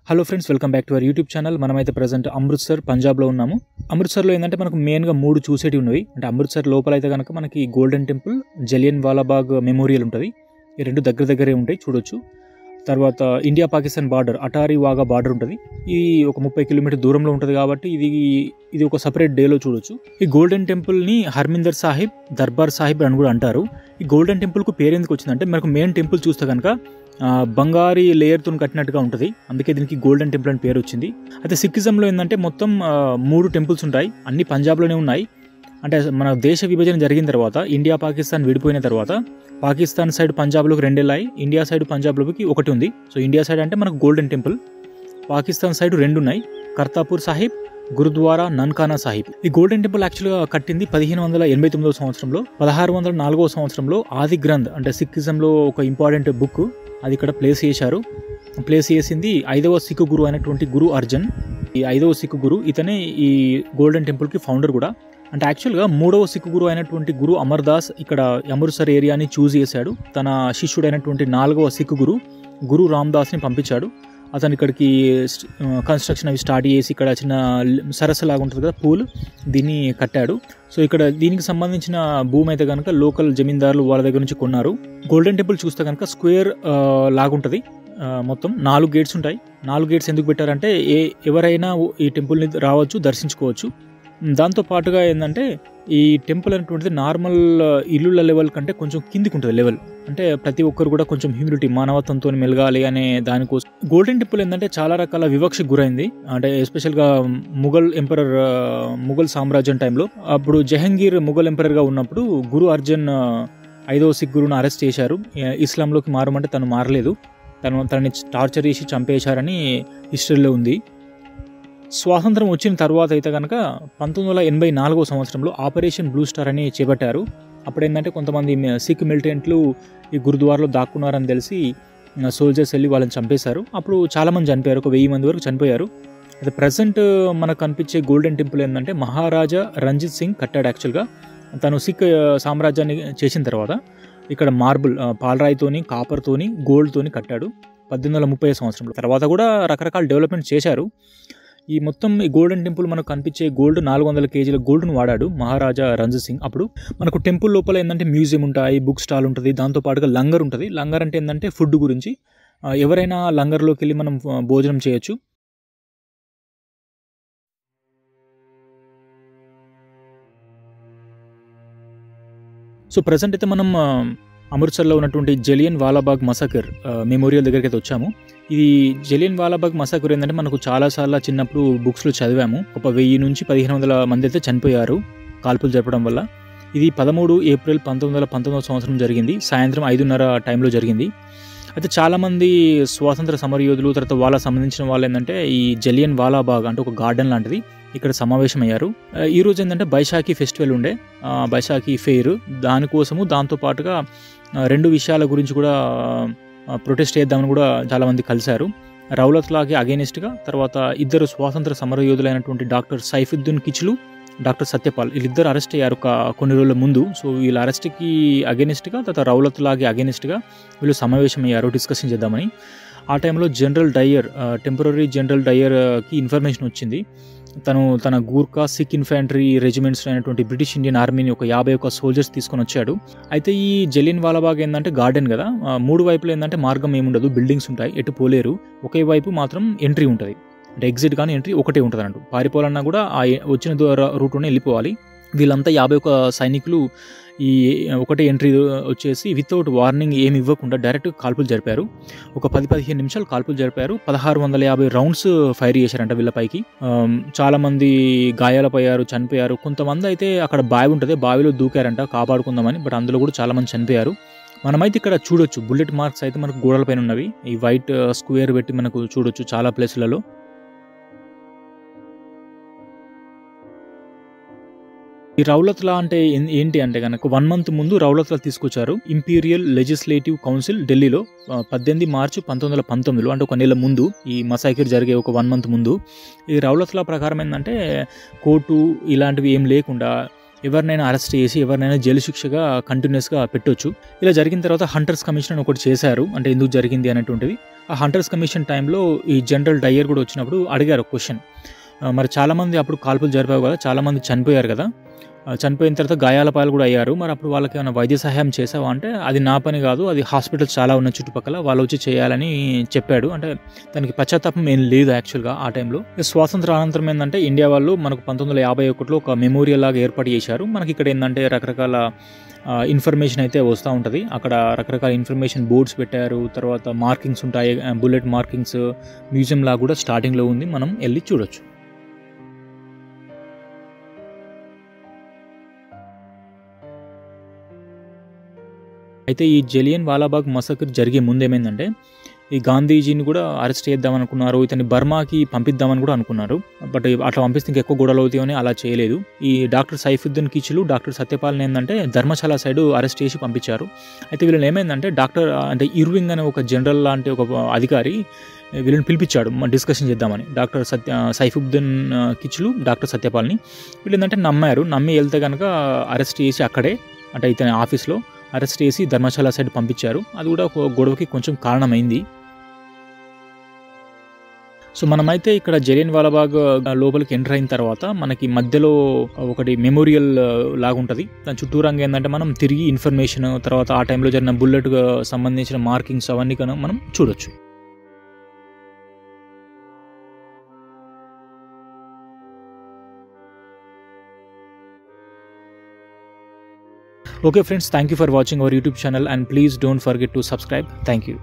Hello friends, welcome back to our YouTube channel. మనమైతే present Amritsar పంజాబ్లో ఉన్నాము. అమృత్సర్లో ఏంటంటే మనకు మెయిన్గా 3 చూసేటివి ఉన్నవి. అంటే అమృత్సర్ లోపల అయితే కనుక మనకి golden temple, Jallian Walabagh memorial ఉంటుంది. ఈ రెండు దగ్గరే ఉంటాయి, చూడొచ్చు. తర్వాత India Pakistan border, Attari Wagah border ఉంటుంది. ఇది ఒక 30 కిలోమీటర్ దూరంలో ఉంటుంది కాబట్టి ఇది ఒక సపరేట్ డేలో చూడొచ్చు. ఈ గోల్డెన్ టెంపుల్ని హర్మిందర్ సాహిబ్, దర్బార్ సాహిబ్ అని కూడా అంటారు. ఈ గోల్డెన్ టెంపుల్కు పేరు ఎందుకు వచ్చిందంటే మనకు మెయిన్ టెంపుల్ చూస్తే కనుక బంగారీ లేయర్తో కట్టినట్టుగా ఉంటుంది. అందుకే దీనికి గోల్డెన్ టెంపుల్ అని పేరు వచ్చింది. అయితే సిక్కిజంలో ఏంటంటే మొత్తం 3 టెంపుల్స్ ఉంటాయి. అన్ని పంజాబ్లోనే ఉన్నాయి. అంటే మన దేశ విభజన జరిగిన తర్వాత, ఇండియా పాకిస్తాన్ విడిపోయిన తర్వాత పాకిస్తాన్ సైడ్ పంజాబ్లోకి 2 వెళ్ళాయి, ఇండియా సైడ్ పంజాబ్లోకి 1 ఉంది. సో ఇండియా సైడ్ అంటే మనకు గోల్డెన్ టెంపుల్, పాకిస్తాన్ సైడ్ 2 ఉన్నాయి, కర్తాపూర్ సాహిబ్, గురుద్వారా నన్కానా సాహిబ్. ఈ గోల్డెన్ టెంపుల్ యాక్చువల్గా కట్టింది 1589 సంవత్సరంలో. 1604 సంవత్సరంలో ఆది గ్రంథ్ అంటే సిక్కిజంలో ఒక ఇంపార్టెంట్ బుక్ అది ఇక్కడ ప్లేస్ చేసింది 5వ సిక్కు గురు అయినటువంటి గురు అర్జన్. ఈ 5వ సిక్కు గురు ఇతనే ఈ గోల్డెన్ టెంపుల్కి ఫౌండర్ కూడా. అంటే యాక్చువల్గా 3వ సిక్కు గురు అయినటువంటి గురు అమర్దాస్ ఇక్కడ అమృత్సర్ ఏరియాని చూస్ చేశాడు. తన శిష్యుడైనటువంటి 4వ సిక్కు గురు రామ్దాస్ని పంపించాడు. అతను ఇక్కడికి కన్స్ట్రక్షన్ అవి స్టార్ట్ చేసి ఇక్కడ చిన్న సరస్సు లాగా ఉంటుంది కదా, పూల్, దీన్ని కట్టాడు. సో ఇక్కడ దీనికి సంబంధించిన భూమి అయితే కనుక లోకల్ జమీందారులు వాళ్ళ దగ్గర నుంచి కొన్నారు. గోల్డెన్ టెంపుల్ చూస్తే కనుక స్క్వేర్ లాగుంటుంది. మొత్తం 4 గేట్స్ ఉంటాయి. 4 గేట్స్ ఎందుకు పెట్టారంటే ఎవరైనా ఈ టెంపుల్ని రావచ్చు, దర్శించుకోవచ్చు. దాంతో పాటుగా ఏంటంటే ఈ టెంపుల్ అనేటువంటిది నార్మల్ ఇల్లుల లెవెల్ కంటే కొంచెం కిందికి ఉంటుంది లెవెల్. అంటే ప్రతి ఒక్కరు కూడా కొంచెం హ్యూమిలిటీ, మానవత్వంతో మెలగాలి అనే దానికోసం గోల్డెన్ టెంపుల్ ఏంటంటే చాలా రకాల వివక్షకు గురైంది. అంటే ఎస్పెషల్గా ముఘల్ సామ్రాజ్యం టైంలో అప్పుడు జహంగీర్ ముఘల్ ఎంపరర్గా ఉన్నప్పుడు గురు అర్జన్ 5వ సిక్ గురుని అరెస్ట్ చేశారు. ఇస్లాంలోకి మారమంటే తను మారలేదు, తనని టార్చర్ చేసి చంపేశారని హిస్టరీలో ఉంది. స్వాతంత్రం వచ్చిన తర్వాత అయితే కనుక 1984 సంవత్సరంలో ఆపరేషన్ బ్లూ స్టార్ అని చేపట్టారు. అప్పుడు ఏంటంటే కొంతమంది సిక్ మిలిటెంట్లు ఈ గురుద్వారాలో దాక్కున్నారని తెలిసి సోల్జర్స్ వెళ్ళి వాళ్ళని చంపేశారు. అప్పుడు చాలామంది చనిపోయారు, ఒక 1000 మంది వరకు చనిపోయారు. అయితే ప్రజెంట్ మనకు కనిపించే గోల్డెన్ టెంపుల్ ఏంటంటే మహారాజా రంజిత్ సింగ్ కట్టాడు. యాక్చువల్గా తను సిక్ సామ్రాజ్యాన్ని చేసిన తర్వాత ఇక్కడ మార్బుల్, పాలరాయితోని, కాపర్తోని, గోల్డ్తోని కట్టాడు 1830 సంవత్సరంలో. తర్వాత కూడా రకరకాల డెవలప్మెంట్ చేశారు. ఈ మొత్తం ఈ గోల్డెన్ టెంపుల్ మనకు కనిపించే గోల్డ్ 400 కేజీల గోల్డ్ను వాడాడు మహారాజా రంజిత్ సింగ్. అప్పుడు మనకు టెంపుల్ లోపల ఏంటంటే మ్యూజియం ఉంటాయి, బుక్ స్టాల్ ఉంటుంది, దాంతోపాటుగా లంగర్ ఉంటుంది. లంగర్ అంటే ఏంటంటే ఫుడ్ గురించి. ఎవరైనా లంగర్లోకి వెళ్ళి మనం భోజనం చేయొచ్చు. సో ప్రజెంట్ అయితే మనం అమృత్సర్లో ఉన్నటువంటి జలియన్ వాలాబాగ్ మసాకర్ మెమోరియల్ దగ్గరికి అయితే వచ్చాము. ఇది జలియన్ వాలాబాగ్ మసాకర్ ఏంటంటే మనకు చాలాసార్లు చిన్నప్పుడు బుక్స్లో చదివాము. ఒక 1000 నుంచి 1500 మంది అయితే చనిపోయారు కాల్పులు జరపడం వల్ల. ఇది 13 ఏప్రిల్ 1919 సంవత్సరం జరిగింది. సాయంత్రం 5:30 టైంలో జరిగింది. అయితే చాలామంది స్వాతంత్ర సమరయోధులు, తర్వాత వాళ్ళకి సంబంధించిన వాళ్ళు ఏంటంటే ఈ జలియన్ వాలాబాగ్ అంటే ఒక గార్డెన్ లాంటిది ఇక్కడ సమావేశమయ్యారు. ఈరోజు ఏంటంటే బైశాఖీ ఫెస్టివల్ ఉండే, బైశాఖీ ఫెయిర్, దానికోసము దాంతోపాటుగా 2 విషయాల గురించి కూడా ప్రొటెస్ట్ చేద్దామని కూడా చాలామంది కలిశారు. రౌలత్ లాకి అగేనిస్ట్గా, తర్వాత 2 స్వాతంత్ర సమరయోధులైనటువంటి డాక్టర్ సైఫుద్దీన్ కిచ్లు, డాక్టర్ సత్యపాల్, వీళ్ళిద్దరు అరెస్ట్ అయ్యారు కొన్ని రోజుల ముందు. సో వీళ్ళ అరెస్ట్కి అగేనిస్ట్గా, తర్వాత రౌలత్ లాకి అగేనిస్ట్గా వీళ్ళు సమావేశమయ్యారు డిస్కషన్ చేద్దామని. ఆ టైంలో టెంపరరీ జనరల్ డయర్కి ఇన్ఫర్మేషన్ వచ్చింది. తన గూర్ఖా సిక్ ఇన్ఫాంట్రీ రెజిమెంట్స్ అయినటువంటి బ్రిటిష్ ఇండియన్ ఆర్మీని ఒక 51 సోల్జర్స్ తీసుకొని వచ్చాడు. అయితే ఈ జలియన్ వాలాబాగ్ ఏంటంటే గార్డెన్ కదా, 3 వైపులు ఏంటంటే మార్గం ఏముండదు, బిల్డింగ్స్ ఉంటాయి, ఎటు పోలేరు. ఒకే వైపు మాత్రం ఎంట్రీ ఉంటుంది. అంటే ఎగ్జిట్ కానీ ఎంట్రీ ఒకటే ఉంటుంది అన్నట్టు. పారిపోవాలన్నా కూడా ఆ వచ్చిన రూట్లోనే వెళ్ళిపోవాలి. వీళ్ళంతా 51 సైనికులు ఈ ఒకటే ఎంట్రీ వచ్చేసి వితౌట్ వార్నింగ్ ఏమి ఇవ్వకుండా డైరెక్ట్ కాల్పులు జరిపారు. ఒక 10-15 నిమిషాలు కాల్పులు జరిపారు. 1650 రౌండ్స్ ఫైర్ చేశారంట వీళ్ళపైకి. చాలామంది గాయాలపోయారు, చనిపోయారు. కొంతమంది అయితే అక్కడ బావి ఉంటుంది, బావిలో దూకారంట కాపాడుకుందామని, బట్ అందులో కూడా చాలామంది చనిపోయారు. మనమైతే ఇక్కడ చూడొచ్చు బుల్లెట్ మార్క్స్ అయితే మనకు గోడలపైన ఉన్నవి. ఈ వైట్ స్క్వేర్ పెట్టి మనకు చూడొచ్చు చాలా ప్లేసులలో. ఈ రౌలత్లా అంటే ఏంటి అంటే కనుక 1 మంత్ ముందు రౌలత్లా తీసుకొచ్చారు. ఇంపీరియల్ లెజిస్లేటివ్ కౌన్సిల్ ఢిల్లీలో 18 మార్చి 1919లో, అంటే ఒక నెల ముందు, ఈ మసాకిర్ జరిగే ఒక 1 మంత్ ముందు. ఈ రౌలత్లా ప్రకారం ఏంటంటే కోర్టు ఇలాంటివి ఏం లేకుండా ఎవరినైనా అరెస్ట్ చేసి ఎవరినైనా జైలు శిక్షగా కంటిన్యూస్గా పెట్టొచ్చు. ఇలా జరిగిన తర్వాత హంటర్స్ కమిషన్ ఒకటి చేశారు, అంటే ఎందుకు జరిగింది అనేటువంటిది. ఆ హంటర్స్ కమిషన్ టైంలో ఈ జనరల్ డయ్యర్ కూడా వచ్చినప్పుడు అడిగారు క్వశ్చన్, మరి చాలామంది అప్పుడు కాల్పులు జరిపావు కదా, చాలామంది చనిపోయారు కదా, చనిపోయిన తర్వాత గాయాల పాలు కూడా అయ్యారు, మరి అప్పుడు వాళ్ళకి ఏమైనా వైద్య సహాయం చేసావా అంటే అది నా పని కాదు, అది హాస్పిటల్స్ చాలా ఉన్న చుట్టుపక్కల వాళ్ళు వచ్చి చేయాలని చెప్పాడు. అంటే దానికి పశ్చాత్తాపం ఏం లేదు యాక్చువల్గా ఆ టైంలో. స్వాతంత్ర అనంతరం ఏంటంటే ఇండియా వాళ్ళు మనకు 1951లో ఒక మెమోరియల్ లాగా ఏర్పాటు చేశారు. మనకి ఇక్కడ ఏంటంటే రకరకాల ఇన్ఫర్మేషన్ అయితే వస్తూ ఉంటుంది. అక్కడ రకరకాల ఇన్ఫర్మేషన్ బోర్డ్స్ పెట్టారు, తర్వాత మార్కింగ్స్ ఉంటాయి, బుల్లెట్ మార్కింగ్స్, మ్యూజియం లాగా కూడా స్టార్టింగ్లో ఉంది, మనం వెళ్ళి చూడొచ్చు. అయితే ఈ జలియన్ వాలాబాగ్ మసకర్ జరిగే ముందు ఏమైందంటే ఈ గాంధీజీని కూడా అరెస్ట్ చేద్దాం అనుకున్నారు, ఇతన్ని బర్మాకి పంపిద్దామని కూడా అనుకున్నారు. బట్ అట్లా పంపిస్తే ఇంకెక్కువ గొడవలు అవుతాయని అలా చేయలేదు. ఈ డాక్టర్ సైఫుద్దీన్ కిచ్లు, డాక్టర్ సత్యపాల్ని ఏంటంటే ధర్మశాల సైడ్ అరెస్ట్ చేసి పంపించారు. అయితే వీళ్ళని ఏమైందంటే అంటే ఇర్వింగ్ అనే ఒక జనరల్ లాంటి ఒక అధికారి వీళ్ళని పిలిపించాడు డిస్కషన్ చేద్దామని. డాక్టర్ సైఫుద్దీన్ కిచ్లు, డాక్టర్ సత్యపాల్ని వీళ్ళు ఏంటంటే నమ్మి వెళ్తే కనుక అరెస్ట్ చేసి అక్కడే అంటే ఇతని ఆఫీస్లో అరెస్ట్ చేసి ధర్మశాల సైడ్ పంపించారు. అది కూడా ఒక గొడవకి కొంచెం కారణమైంది. సో మనమైతే ఇక్కడ జలియన్ వాలాబాగ్ లోపలికి ఎంటర్ అయిన తర్వాత మనకి మధ్యలో ఒకటి మెమోరియల్ లాగా ఉంటుంది. దాని చుట్టూరంగా ఏంటంటే మనం తిరిగి ఇన్ఫర్మేషన్, తర్వాత ఆ టైంలో జరిగిన బుల్లెట్ సంబంధించిన మార్కింగ్స్ అవన్నీ కనుక మనం చూడొచ్చు. Okay friends, thank you for watching our YouTube channel and please don't forget to subscribe. Thank you.